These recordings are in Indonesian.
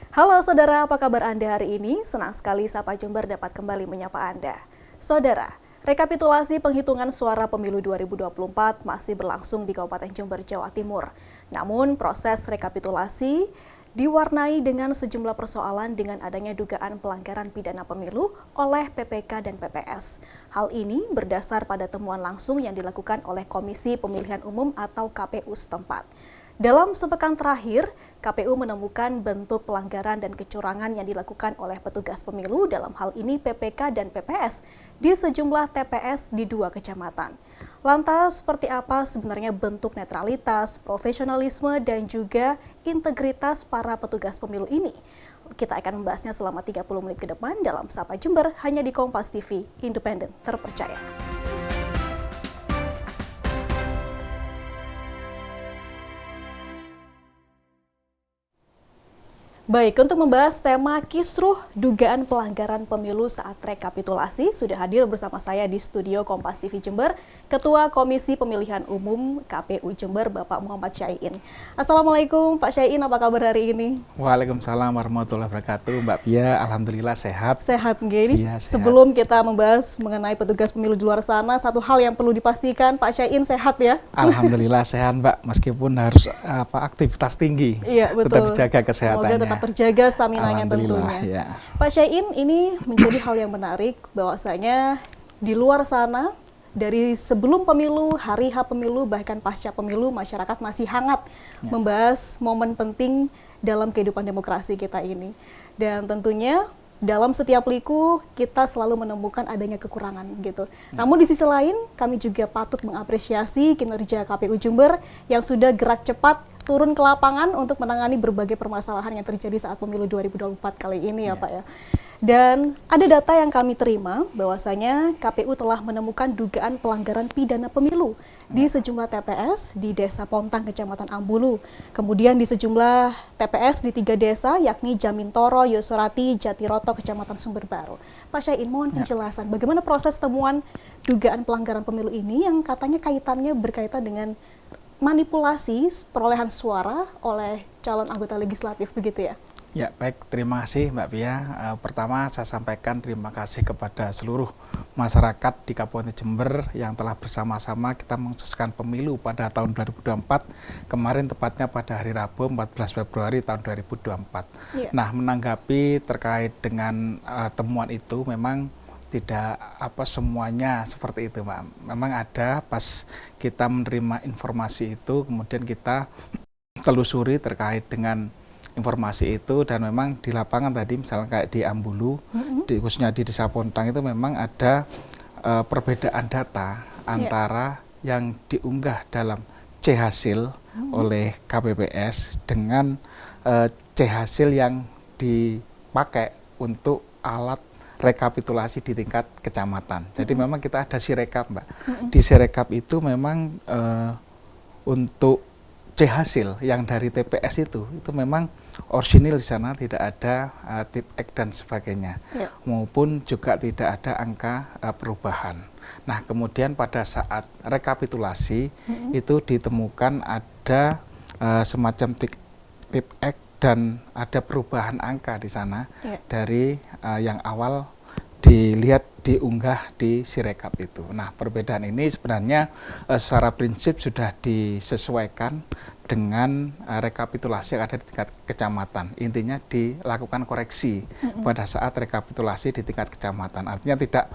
Halo saudara, apa kabar Anda hari ini? Senang sekali Sapa Jember dapat kembali menyapa Anda. Saudara, rekapitulasi penghitungan suara pemilu 2024 masih berlangsung di Kabupaten Jember, Jawa Timur. Namun proses rekapitulasi diwarnai dengan sejumlah persoalan dengan adanya dugaan pelanggaran pidana pemilu oleh PPK dan PPS. Hal ini berdasar pada temuan langsung yang dilakukan oleh Komisi Pemilihan Umum atau KPU setempat. Dalam sepekan terakhir, KPU menemukan bentuk pelanggaran dan kecurangan yang dilakukan oleh petugas pemilu, dalam hal ini PPK dan PPS, di sejumlah TPS di 2 kecamatan. Lantas, seperti apa sebenarnya bentuk netralitas, profesionalisme, dan juga integritas para petugas pemilu ini? Kita akan membahasnya selama 30 menit ke depan dalam Sapa Jember, hanya di Kompas TV, independen, terpercaya. Baik, untuk membahas tema kisruh dugaan pelanggaran pemilu saat rekapitulasi, sudah hadir bersama saya di studio Kompas TV Jember, Ketua Komisi Pemilihan Umum KPU Jember, Bapak Muhammad Syai'in. Assalamualaikum Pak Syai'in, apa kabar hari ini? Waalaikumsalam warahmatullahi wabarakatuh, Mbak Pia. Alhamdulillah sehat. Sehat, Gini. Sebelum kita membahas mengenai petugas pemilu di luar sana, satu hal yang perlu dipastikan, Pak Syai'in sehat ya? Alhamdulillah sehat, Mbak. Meskipun harus aktivitas tinggi, iya, betul. Tetap jaga kesehatannya. Semoga tetap terjaga stamina-nya tentunya. Ya. Pak Syai'in, ini menjadi hal yang menarik bahwasanya di luar sana dari sebelum pemilu, hari H pemilu, bahkan pasca pemilu, masyarakat masih hangat membahas momen penting dalam kehidupan demokrasi kita ini. Dan tentunya dalam setiap liku kita selalu menemukan adanya kekurangan gitu. Namun di sisi lain kami juga patut mengapresiasi kinerja KPU Jember yang sudah gerak cepat turun ke lapangan untuk menangani berbagai permasalahan yang terjadi saat pemilu 2024 kali ini ya Pak ya. Dan ada data yang kami terima bahwasanya KPU telah menemukan dugaan pelanggaran pidana pemilu di sejumlah TPS di Desa Pontang, Kecamatan Ambulu. Kemudian di sejumlah TPS di 3 desa yakni Jamintoro, Yosorati, Jatiroto, Kecamatan Sumberbaru. Pak Syai'in, mohon penjelasan bagaimana proses temuan dugaan pelanggaran pemilu ini yang katanya kaitannya berkaitan dengan manipulasi perolehan suara oleh calon anggota legislatif, begitu ya? Ya, baik. Terima kasih Mbak Pia. Pertama saya sampaikan terima kasih kepada seluruh masyarakat di Kabupaten Jember yang telah bersama-sama kita mensukseskan pemilu pada tahun 2024. Kemarin tepatnya pada hari Rabu 14 Februari tahun 2024. Nah, menanggapi terkait dengan temuan itu memang tidak semuanya seperti itu, Mbak. Memang ada pas kita menerima informasi itu, kemudian kita telusuri terkait dengan informasi itu, dan memang di lapangan tadi misalnya kayak di Ambulu, khususnya di Desa Pontang itu memang ada perbedaan data antara yang diunggah dalam C hasil oleh KPPS dengan C hasil yang dipakai untuk alat rekapitulasi di tingkat kecamatan. Jadi memang kita ada sirekap, Mbak. Di sirekap itu memang untuk C hasil yang dari TPS itu memang orisinil di sana, tidak ada tip X dan sebagainya, maupun juga tidak ada angka perubahan. Nah, kemudian pada saat rekapitulasi itu ditemukan ada semacam tip X dan ada perubahan angka di sana dari yang awal dilihat diunggah di sirekap itu. Nah, perbedaan ini sebenarnya secara prinsip sudah disesuaikan dengan rekapitulasi yang ada di tingkat kecamatan. Intinya dilakukan koreksi pada saat rekapitulasi di tingkat kecamatan. Artinya tidak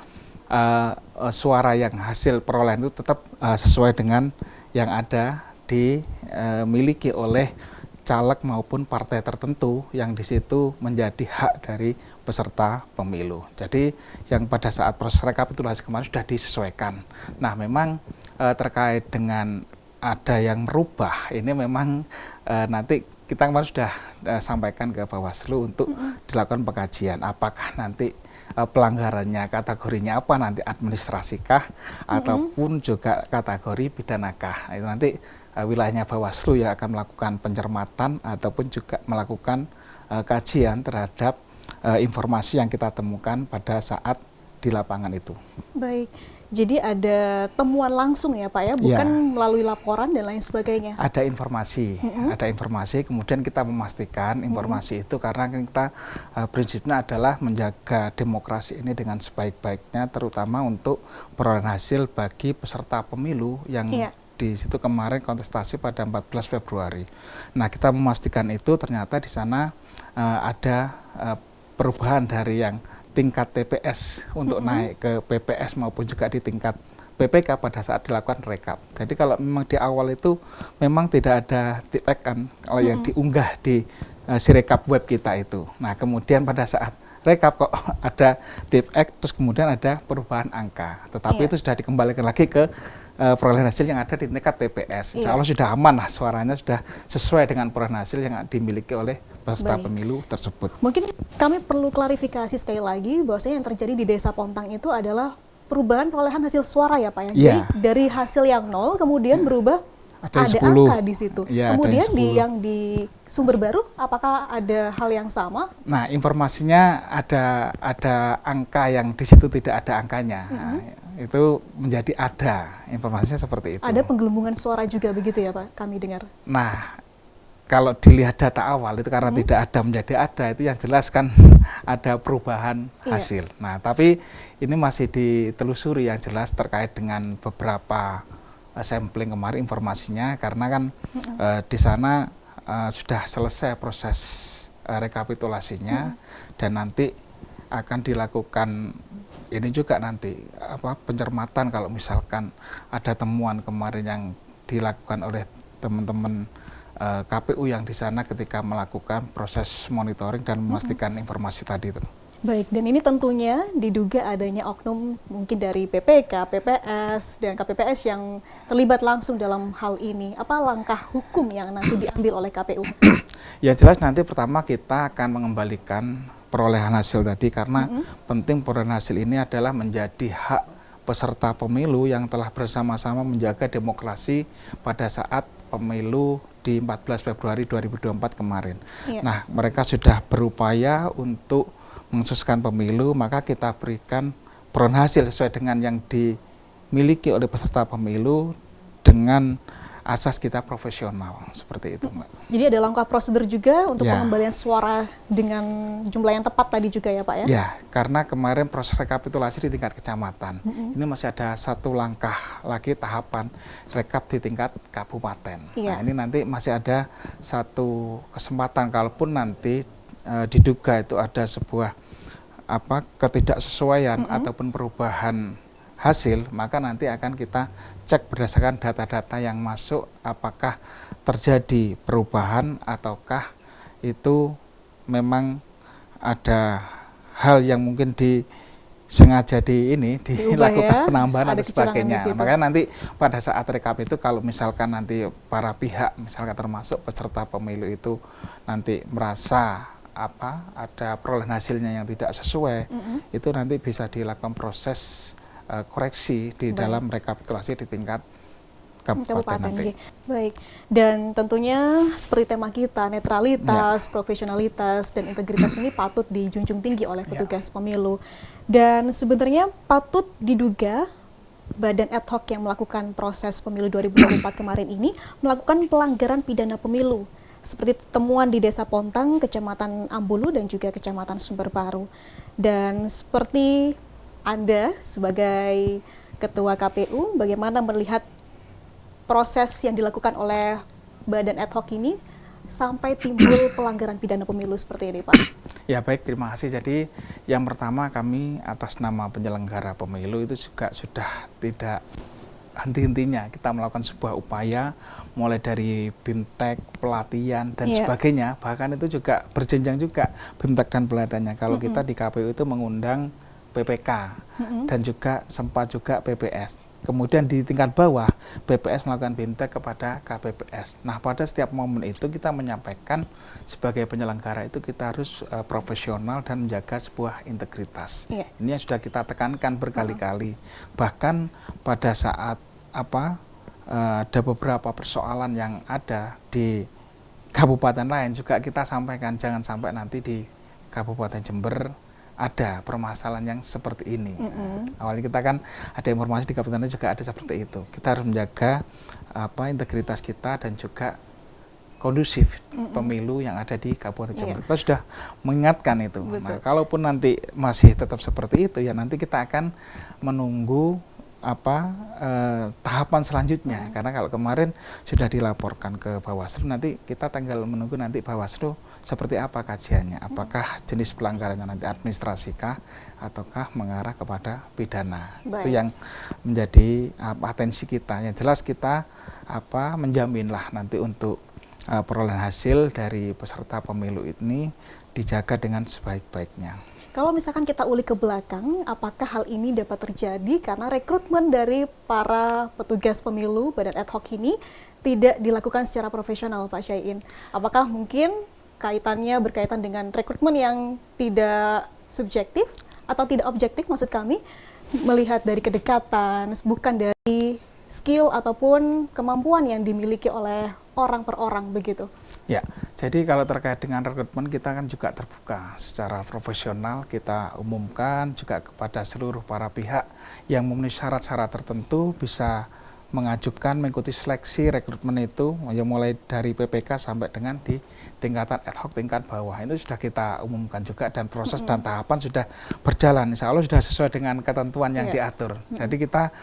suara yang hasil perolehan itu tetap sesuai dengan yang ada dimiliki oleh caleg maupun partai tertentu yang di situ menjadi hak dari peserta pemilu. Jadi yang pada saat proses rekapitulasi kemarin sudah disesuaikan. Nah, memang terkait dengan ada yang merubah, ini memang nanti kita kemarin sudah sampaikan ke Bawaslu untuk dilakukan pengkajian. Apakah nanti pelanggarannya kategorinya apa, nanti administrasikah ataupun juga kategori pidanakah. Itu nanti wilayahnya Bawaslu yang akan melakukan pencermatan ataupun juga melakukan kajian terhadap informasi yang kita temukan pada saat di lapangan itu. Baik, jadi ada temuan langsung ya Pak ya, bukan melalui laporan dan lain sebagainya. Ada informasi, kemudian kita memastikan informasi itu karena kita prinsipnya adalah menjaga demokrasi ini dengan sebaik-baiknya, terutama untuk perolehan hasil bagi peserta pemilu yang di situ kemarin kontestasi pada 14 Februari. Nah, kita memastikan itu ternyata di sana ada perubahan dari yang tingkat TPS untuk naik ke PPS maupun juga di tingkat PPK pada saat dilakukan rekap. Jadi kalau memang di awal itu memang tidak ada tipek kan kalau yang diunggah di Sirekap web kita itu. Nah, kemudian pada saat rekap kok ada tipek, terus kemudian ada perubahan angka. Tetapi itu sudah dikembalikan lagi ke perolehan hasil yang ada di tingkat TPS. Insya Allah sudah aman lah, suaranya sudah sesuai dengan perolehan hasil yang dimiliki oleh peserta pemilu tersebut. Mungkin kami perlu klarifikasi sekali lagi bahwasanya yang terjadi di Desa Pontang itu adalah perubahan perolehan hasil suara ya Pak ya. Jadi dari hasil yang 0 kemudian berubah ada angka di situ. Kemudian yang di Sumber Baru apakah ada hal yang sama? Nah, informasinya ada angka yang di situ tidak ada angkanya. Nah, itu menjadi ada informasinya seperti itu. Ada penggelembungan suara juga begitu ya Pak, kami dengar. Nah, kalau dilihat data awal itu karena tidak ada menjadi ada, itu yang jelas kan ada perubahan hasil. Nah, tapi ini masih ditelusuri yang jelas terkait dengan beberapa sampling kemarin informasinya, karena kan di sana sudah selesai proses rekapitulasinya dan nanti akan dilakukan ini juga nanti pencermatan kalau misalkan ada temuan kemarin yang dilakukan oleh teman-teman KPU yang di sana ketika melakukan proses monitoring dan memastikan informasi tadi itu. Baik, dan ini tentunya diduga adanya oknum mungkin dari PPK, PPS, dan KPPS yang terlibat langsung dalam hal ini. Apa langkah hukum yang nanti diambil oleh KPU? Ya jelas nanti pertama kita akan mengembalikan perolehan hasil tadi karena penting perolehan hasil ini adalah menjadi hak peserta pemilu yang telah bersama-sama menjaga demokrasi pada saat pemilu di 14 Februari 2024 kemarin. Nah, mereka sudah berupaya untuk mensukseskan pemilu, maka kita berikan perolehan hasil sesuai dengan yang dimiliki oleh peserta pemilu dengan asas kita profesional, seperti itu Mbak. Jadi ada langkah prosedur juga untuk pengembalian suara dengan jumlah yang tepat tadi juga ya Pak ya? Ya, karena kemarin proses rekapitulasi di tingkat kecamatan, ini masih ada satu langkah lagi tahapan rekap di tingkat kabupaten. Nah, ini nanti masih ada satu kesempatan kalaupun nanti diduga itu ada sebuah ketidaksesuaian ataupun perubahan hasil, maka nanti akan kita cek berdasarkan data-data yang masuk apakah terjadi perubahan ataukah itu memang ada hal yang mungkin sengaja dilakukan penambahan atau sebagainya. Makanya nanti pada saat rekap itu kalau misalkan nanti para pihak misalkan termasuk peserta pemilu itu nanti merasa ada perolehan hasilnya yang tidak sesuai, itu nanti bisa dilakukan proses koreksi di dalam rekapitulasi di tingkat kabupaten nanti. Baik, dan tentunya seperti tema kita, netralitas, profesionalitas, dan integritas ini patut dijunjung tinggi oleh petugas pemilu. Dan sebenarnya patut diduga badan ad hoc yang melakukan proses pemilu 2024 kemarin ini melakukan pelanggaran pidana pemilu, seperti temuan di Desa Pontang, Kecamatan Ambulu, dan juga Kecamatan Sumber Baru. Dan seperti Anda sebagai Ketua KPU, bagaimana melihat proses yang dilakukan oleh badan ad hoc ini sampai timbul pelanggaran pidana pemilu seperti ini, Pak? Ya baik, terima kasih. Jadi yang pertama kami atas nama penyelenggara pemilu itu juga sudah tidak henti-hentinya kita melakukan sebuah upaya mulai dari BIMTEK, pelatihan dan sebagainya, bahkan itu juga berjenjang juga BIMTEK dan pelatihannya. Kalau kita di KPU itu mengundang PPK dan juga sempat juga PPS. Kemudian di tingkat bawah PPS melakukan BIMTEK kepada KPPS. Nah, pada setiap momen itu kita menyampaikan sebagai penyelenggara itu kita harus profesional dan menjaga sebuah integritas. Ini yang sudah kita tekankan berkali-kali. Bahkan pada saat ada beberapa persoalan yang ada di kabupaten lain juga kita sampaikan, jangan sampai nanti di Kabupaten Jember ada permasalahan yang seperti ini. Awalnya kita kan ada informasi di Kabupaten juga ada seperti itu. Kita harus menjaga integritas kita dan juga kondusif pemilu yang ada di Kabupaten Jember. Kita sudah mengingatkan itu. Nah, kalaupun nanti masih tetap seperti itu, ya nanti kita akan menunggu tahapan selanjutnya. Karena kalau kemarin sudah dilaporkan ke Bawaslu, nanti kita tinggal menunggu nanti Bawaslu seperti apa kajiannya. Apakah jenis pelanggarannya nanti administrasi kah, ataukah mengarah kepada pidana. Itu yang menjadi atensi kita. Yang jelas kita menjaminlah nanti untuk perolehan hasil dari peserta pemilu ini dijaga dengan sebaik-baiknya. Kalau misalkan kita ulik ke belakang, apakah hal ini dapat terjadi karena rekrutmen dari para petugas pemilu badan ad hoc ini tidak dilakukan secara profesional, Pak Syaiin? Apakah mungkin berkaitan dengan rekrutmen yang tidak subjektif atau tidak objektif, maksud kami, melihat dari kedekatan, bukan dari skill ataupun kemampuan yang dimiliki oleh orang per orang begitu? Ya, jadi kalau terkait dengan rekrutmen kita kan juga terbuka secara profesional, kita umumkan juga kepada seluruh para pihak yang memenuhi syarat-syarat tertentu bisa mengajukan mengikuti seleksi rekrutmen itu, yang mulai dari PPK sampai dengan di tingkatan ad hoc tingkat bawah. Itu sudah kita umumkan juga dan proses dan tahapan sudah berjalan. Insya Allah sudah sesuai dengan ketentuan yang diatur. Jadi kita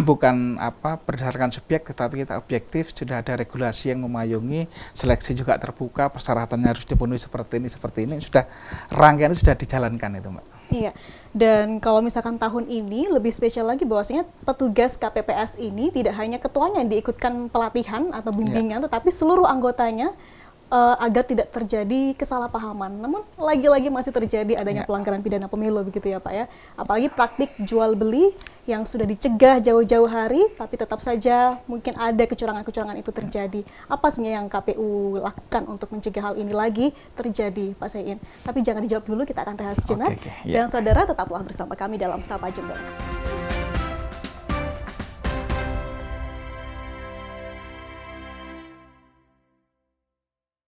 bukan berdasarkan subjek, tetapi kita objektif, sudah ada regulasi yang memayungi, seleksi juga terbuka, persyaratannya harus dipenuhi seperti ini, sudah rangkaian itu sudah dijalankan itu, Mbak. Iya, dan kalau misalkan tahun ini lebih spesial lagi bahwasanya petugas KPPS ini tidak hanya ketuanya yang diikutkan pelatihan atau bimbingan, tetapi seluruh anggotanya agar tidak terjadi kesalahpahaman. Namun lagi-lagi masih terjadi adanya pelanggaran pidana pemilu begitu ya Pak ya. Apalagi praktik jual beli yang sudah dicegah jauh-jauh hari, tapi tetap saja mungkin ada kecurangan-kecurangan itu terjadi. Apa sebenarnya yang KPU lakukan untuk mencegah hal ini lagi terjadi, Pak Syaiin? Tapi jangan dijawab dulu, kita akan rehat sejenak. Dan saudara tetaplah bersama kami dalam Sapa Jember.